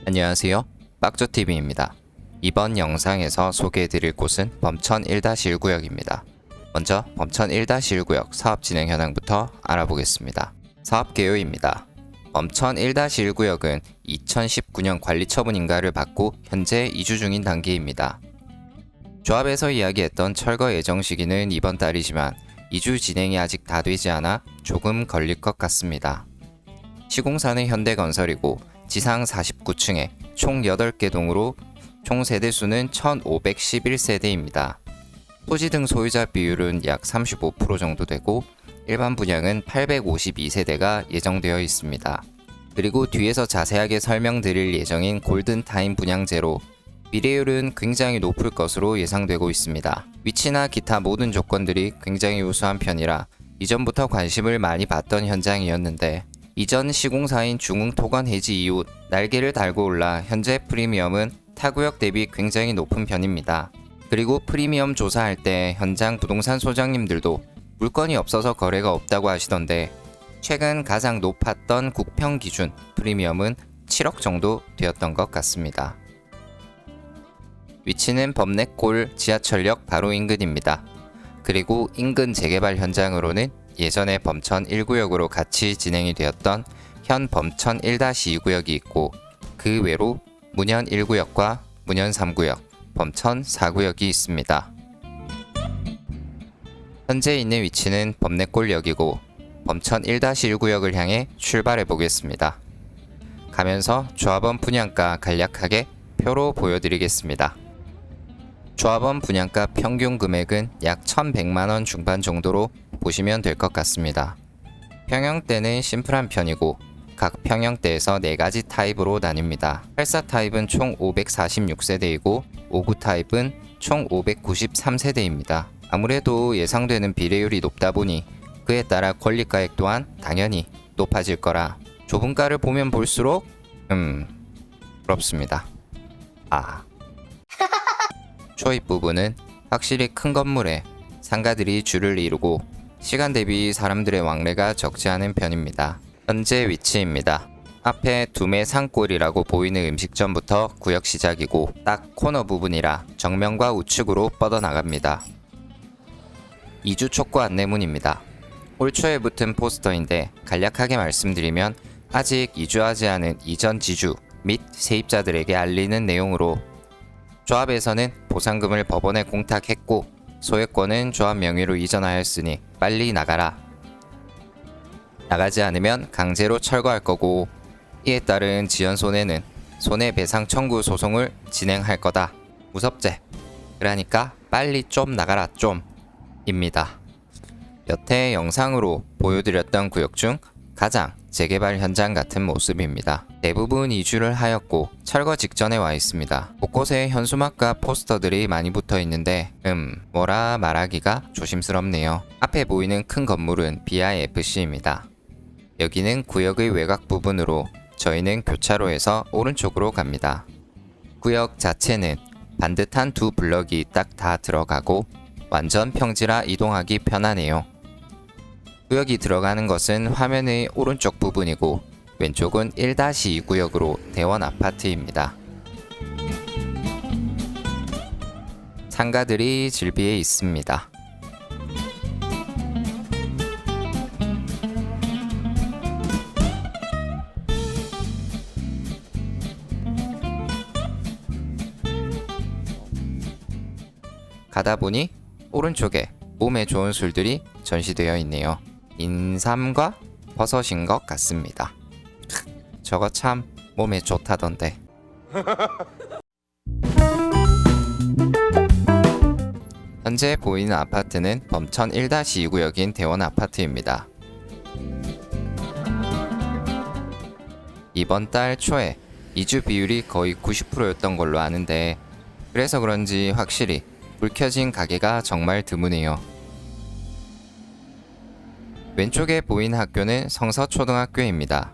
안녕하세요. 빡조TV입니다. 이번 영상에서 소개해드릴 곳은 범천 1-1구역입니다. 먼저 범천 1-1구역 사업 진행 현황부터 알아보겠습니다. 사업 개요입니다. 범천 1-1구역은 2019년 관리처분 인가를 받고 현재 이주 중인 단계입니다. 조합에서 이야기했던 철거 예정 시기는 이번 달이지만 이주 진행이 아직 다 되지 않아 조금 걸릴 것 같습니다. 시공사는 현대건설이고 지상 49층에 총 8개 동으로 총 세대수는 1511세대입니다. 토지 등 소유자 비율은 약 35% 정도 되고 일반 분양은 852세대가 예정되어 있습니다. 그리고 뒤에서 자세하게 설명드릴 예정인 골든타임 분양제로 비례율은 굉장히 높을 것으로 예상되고 있습니다. 위치나 기타 모든 조건들이 굉장히 우수한 편이라 이전부터 관심을 많이 받던 현장이었는데 이전 시공사인 중흥토건해지 이후 날개를 달고 올라 현재 프리미엄은 타구역 대비 굉장히 높은 편입니다. 그리고 프리미엄 조사할 때 현장 부동산 소장님들도 물건이 없어서 거래가 없다고 하시던데 최근 가장 높았던 국평 기준 프리미엄은 7억 정도 되었던 것 같습니다. 위치는 범내골 지하철역 바로 인근입니다. 그리고 인근 재개발 현장으로는 예전에 범천 1구역으로 같이 진행이 되었던 현 범천 1-2구역이 있고 그 외로 문현 1구역과 문현 3구역, 범천 4구역이 있습니다. 현재 있는 위치는 범내골역이고 범천 1-1구역을 향해 출발해 보겠습니다. 가면서 조합원 분양가 간략하게 표로 보여드리겠습니다. 조합원 분양가 평균 금액은 약 1100만원 중반 정도로 보시면 될 것 같습니다. 평형대는 심플한 편이고 각 평형대에서 4가지 타입으로 나뉩니다. 84 타입은 총 546세대이고 59 타입은 총 593세대입니다. 아무래도 예상되는 비례율이 높다 보니 그에 따라 권리가액 또한 당연히 높아질 거라 좁은가를 보면 볼수록 부럽습니다. 초입 부분은 확실히 큰 건물에 상가들이 줄을 이루고 시간 대비 사람들의 왕래가 적지 않은 편입니다. 현재 위치입니다. 앞에 두메 산골이라고 보이는 음식점부터 구역 시작이고 딱 코너 부분이라 정면과 우측으로 뻗어나갑니다. 이주 촉구 안내문입니다. 올 초에 붙은 포스터인데 간략하게 말씀드리면 아직 이주하지 않은 이전 지주 및 세입자들에게 알리는 내용으로 조합에서는 보상금을 법원에 공탁했고 소유권은 조합 명의로 이전하였으니 빨리 나가라. 나가지 않으면 강제로 철거할 거고 이에 따른 지연 손해는 손해배상 청구 소송을 진행할 거다. 무섭제. 그러니까 빨리 좀 나가라 좀 입니다. 여태 영상으로 보여드렸던 구역 중 가장 재개발 현장 같은 모습입니다. 대부분 이주를 하였고 철거 직전에 와 있습니다. 곳곳에 현수막과 포스터들이 많이 붙어 있는데 뭐라 말하기가 조심스럽네요. 앞에 보이는 큰 건물은 BIFC입니다. 여기는 구역의 외곽 부분으로 저희는 교차로에서 오른쪽으로 갑니다. 구역 자체는 반듯한 두 블럭이 딱 다 들어가고 완전 평지라 이동하기 편하네요. 구역이 들어가는 것은 화면의 오른쪽 부분이고 왼쪽은 1-2구역으로 대원 아파트입니다. 상가들이 질비해 있습니다. 가다 보니 오른쪽에 몸에 좋은 술들이 전시되어 있네요. 인삼과 버섯인 것 같습니다. 저거 참 몸에 좋다던데. 현재 보이는 아파트는 범천 1-2구역인 대원 아파트입니다. 이번 달 초에 이주 비율이 거의 90%였던 걸로 아는데 그래서 그런지 확실히 불 켜진 가게가 정말 드무네요. 왼쪽에 보이는 학교는 성서초등학교입니다.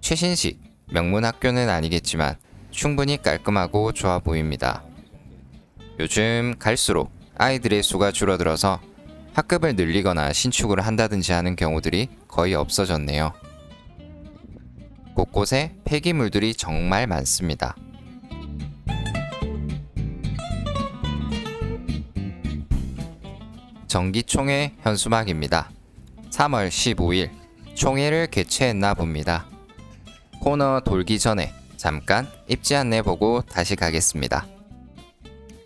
최신식 명문학교는 아니겠지만 충분히 깔끔하고 좋아 보입니다. 요즘 갈수록 아이들의 수가 줄어들어서 학급을 늘리거나 신축을 한다든지 하는 경우들이 거의 없어졌네요. 곳곳에 폐기물들이 정말 많습니다. 정기총회 현수막입니다. 3월 15일 총회를 개최했나 봅니다. 코너 돌기 전에 잠깐 입지 안내 보고 다시 가겠습니다.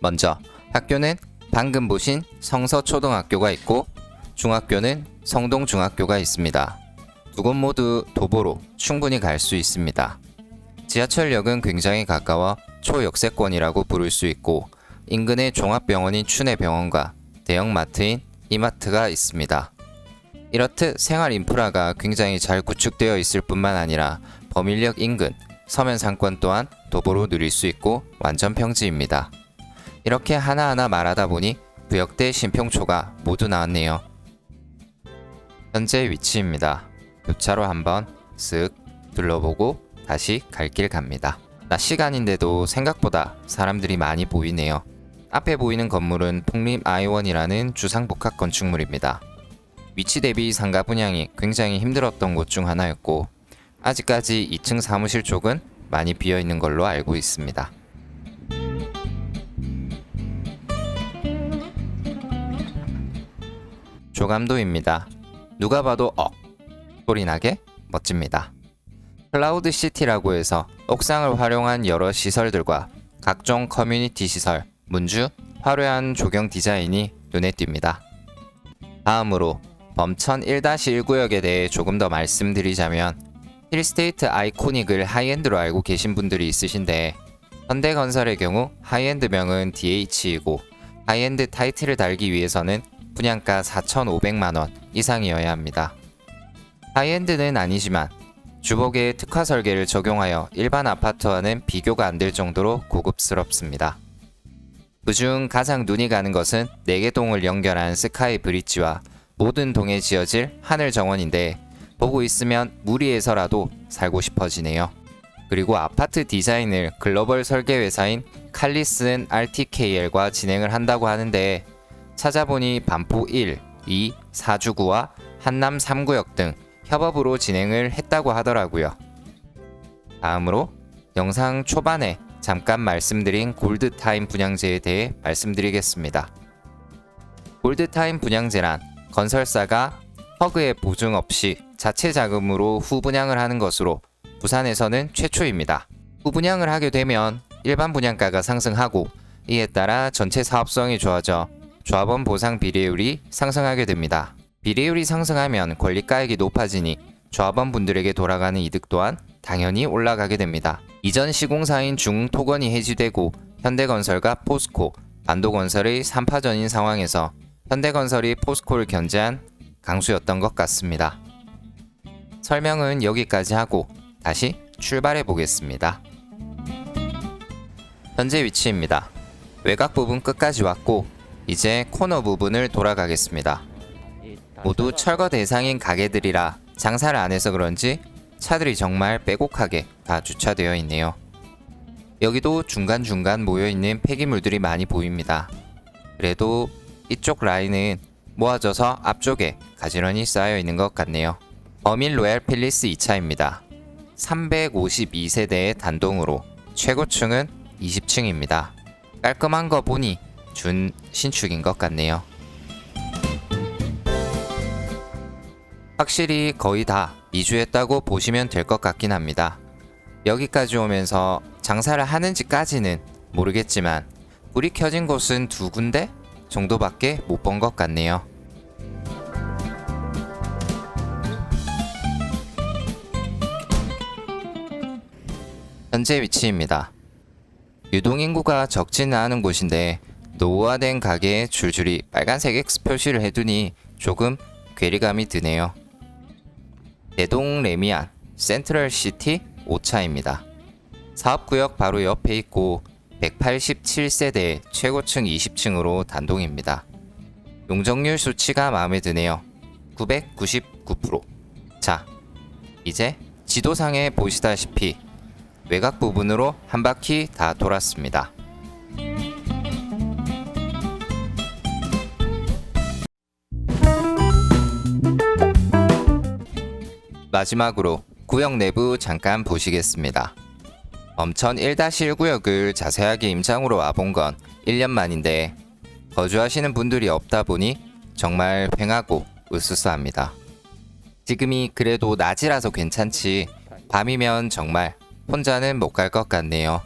먼저 학교는 방금 보신 성서초등학교가 있고 중학교는 성동중학교가 있습니다. 두 곳 모두 도보로 충분히 갈 수 있습니다. 지하철역은 굉장히 가까워 초역세권이라고 부를 수 있고 인근에 종합병원인 춘혜병원과 대형마트인 이마트가 있습니다. 이렇듯 생활 인프라가 굉장히 잘 구축되어 있을 뿐만 아니라 범인력 인근, 서면 상권 또한 도보로 누릴 수 있고 완전 평지입니다. 이렇게 하나하나 말하다 보니 부역대 신평초가 모두 나왔네요. 현재 위치입니다. 교차로 한번 쓱 둘러보고 다시 갈 길 갑니다. 낮 시간인데도 생각보다 사람들이 많이 보이네요. 앞에 보이는 건물은 풍림 아이원이라는 주상복합 건축물입니다. 위치 대비 상가 분양이 굉장히 힘들었던 곳 중 하나였고 아직까지 2층 사무실 쪽은 많이 비어있는 걸로 알고 있습니다. 조감도입니다. 누가 봐도 소리나게 멋집니다. 클라우드 시티라고 해서 옥상을 활용한 여러 시설들과 각종 커뮤니티 시설, 문주, 화려한 조경 디자인이 눈에 띕니다. 다음으로 범천 1-1구역에 대해 조금 더 말씀드리자면 힐스테이트 아이코닉을 하이엔드로 알고 계신 분들이 있으신데 현대건설의 경우 하이엔드명은 DH이고 하이엔드 타이틀을 달기 위해서는 분양가 4,500만원 이상이어야 합니다. 하이엔드는 아니지만 주복에 특화 설계를 적용하여 일반 아파트와는 비교가 안 될 정도로 고급스럽습니다. 그중 가장 눈이 가는 것은 4개 동을 연결한 스카이 브릿지와 모든 동에 지어질 하늘 정원인데 보고 있으면 무리해서라도 살고 싶어지네요. 그리고 아파트 디자인을 글로벌 설계 회사인 칼리슨 RTKL과 진행을 한다고 하는데 찾아보니 반포 1, 2, 4주구와 한남 3구역 등 협업으로 진행을 했다고 하더라고요. 다음으로 영상 초반에 잠깐 말씀드린 골드타임 분양제에 대해 말씀드리겠습니다. 골드타임 분양제란 건설사가 허그의 보증 없이 자체 자금으로 후분양을 하는 것으로 부산에서는 최초입니다. 후분양을 하게 되면 일반 분양가가 상승하고 이에 따라 전체 사업성이 좋아져 조합원 보상 비례율이 상승하게 됩니다. 비례율이 상승하면 권리가액이 높아지니 조합원분들에게 돌아가는 이득 또한 당연히 올라가게 됩니다. 이전 시공사인 중토건이 해지되고 현대건설과 포스코, 반도건설의 3파전인 상황에서 현대건설이 포스코를 견제한 강수였던 것 같습니다. 설명은 여기까지 하고 다시 출발해 보겠습니다. 현재 위치입니다. 외곽 부분 끝까지 왔고 이제 코너 부분을 돌아가겠습니다. 모두 철거 대상인 가게들이라 장사를 안 해서 그런지 차들이 정말 빼곡하게 다 주차되어 있네요. 여기도 중간중간 모여있는 폐기물들이 많이 보입니다. 그래도 이쪽 라인은 모아져서 앞쪽에 가지런히 쌓여 있는 것 같네요. 어민 로얄 팰리스 2차입니다. 352세대의 단동으로 최고층은 20층입니다. 깔끔한 거 보니 준 신축인 것 같네요. 확실히 거의 다 이주했다고 보시면 될 것 같긴 합니다. 여기까지 오면서 장사를 하는지까지는 모르겠지만 불이 켜진 곳은 2군데 정도밖에 못 본 것 같네요. 현재 위치입니다. 유동인구가 적지는 않은 곳인데 노후화된 가게에 줄줄이 빨간색 X 표시를 해두니 조금 괴리감이 드네요. 대동 레미안 센트럴시티 5차입니다. 사업구역 바로 옆에 있고 187세대 최고층 20층으로 단동입니다. 용적률 수치가 마음에 드네요. 999%. 자, 이제 지도상에 보시다시피 외곽 부분으로 한 바퀴 다 돌았습니다. 마지막으로 구역 내부 잠깐 보시겠습니다. 범천 1-1구역을 자세하게 임장으로 와본 건 1년 만인데 거주하시는 분들이 없다 보니 정말 휑하고 으스스합니다. 지금이 그래도 낮이라서 괜찮지 밤이면 정말 혼자는 못 갈 것 같네요.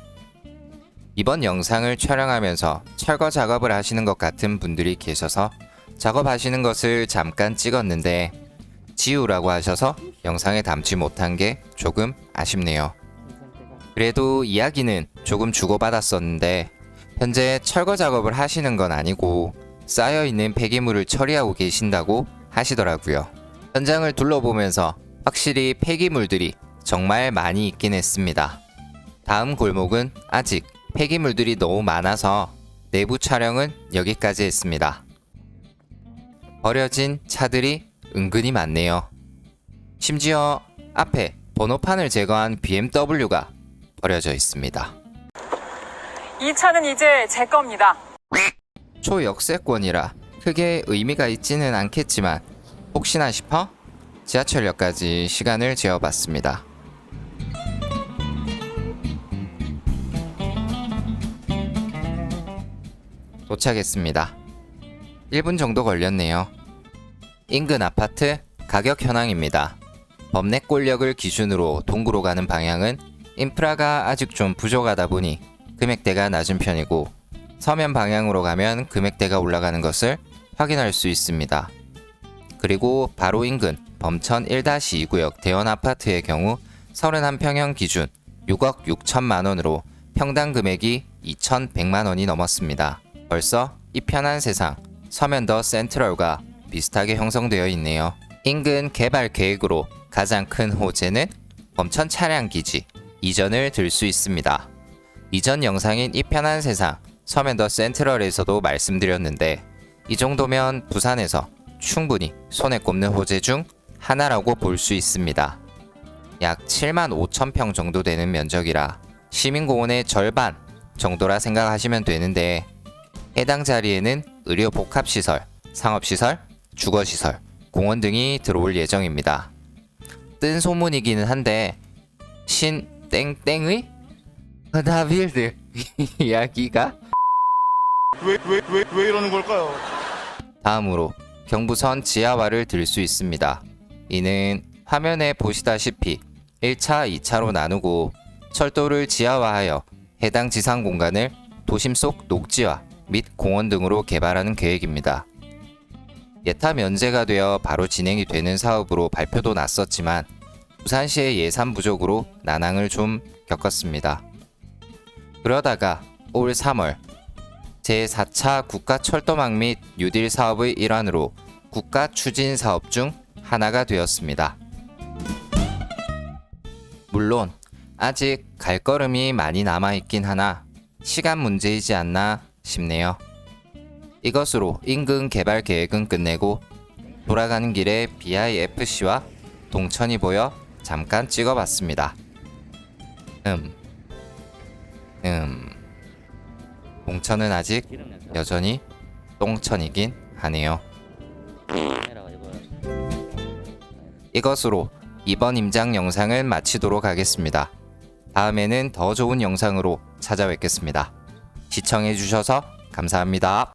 이번 영상을 촬영하면서 철거 작업을 하시는 것 같은 분들이 계셔서 작업하시는 것을 잠깐 찍었는데 지우라고 하셔서 영상에 담지 못한 게 조금 아쉽네요. 그래도 이야기는 조금 주고받았었는데 현재 철거 작업을 하시는 건 아니고 쌓여있는 폐기물을 처리하고 계신다고 하시더라고요. 현장을 둘러보면서 확실히 폐기물들이 정말 많이 있긴 했습니다. 다음 골목은 아직 폐기물들이 너무 많아서 내부 촬영은 여기까지 했습니다. 버려진 차들이 은근히 많네요. 심지어 앞에 번호판을 제거한 BMW가 버려져 있습니다. 이 차는 이제 제 겁니다. 초역세권이라 크게 의미가 있지는 않겠지만 혹시나 싶어 지하철역까지 시간을 재어봤습니다. 도착했습니다. 1분 정도 걸렸네요. 인근 아파트 가격 현황입니다. 범내골역을 기준으로 동구로 가는 방향은 인프라가 아직 좀 부족하다 보니 금액대가 낮은 편이고 서면 방향으로 가면 금액대가 올라가는 것을 확인할 수 있습니다. 그리고 바로 인근 범천 1-2구역 대원 아파트의 경우 31평형 기준 6억 6천만 원으로 평당 금액이 2,100만 원이 넘었습니다. 벌써 이 편한 세상 서면 더 센트럴과 비슷하게 형성되어 있네요. 인근 개발 계획으로 가장 큰 호재는 범천 차량 기지 이전을 들 수 있습니다. 이전 영상인 이 편한 세상 서면 더 센트럴에서도 말씀드렸는데 이 정도면 부산에서 충분히 손에 꼽는 호재 중 하나라고 볼 수 있습니다. 약 7만 5천 평 정도 되는 면적이라 시민공원의 절반 정도라 생각하시면 되는데 해당 자리에는 의료 복합시설, 상업시설, 주거시설, 공원 등이 들어올 예정입니다. 뜬 소문이기는 한데 신 땡땡의 다빌드 이야기가 왜 이러는 걸까요? 다음으로 경부선 지하화를 들 수 있습니다. 이는 화면에 보시다시피 1차, 2차로 나누고 철도를 지하화하여 해당 지상 공간을 도심 속 녹지화 및 공원 등으로 개발하는 계획입니다. 예타 면제가 되어 바로 진행이 되는 사업으로 발표도 났었지만 부산시의 예산 부족으로 난항을 좀 겪었습니다. 그러다가 올 3월 제4차 국가철도망 및 뉴딜 사업의 일환으로 국가 추진 사업 중 하나가 되었습니다. 물론 아직 갈 걸음이 많이 남아있긴 하나 시간 문제이지 않나 싶네요. 이것으로 인근 개발 계획은 끝내고 돌아가는 길에 BIFC와 동천이 보여 잠깐 찍어봤습니다. 동천은 아직 여전히 똥천이긴 하네요. 이것으로 이번 임장 영상을 마치도록 하겠습니다. 다음에는 더 좋은 영상으로 찾아뵙겠습니다. 시청해주셔서 감사합니다.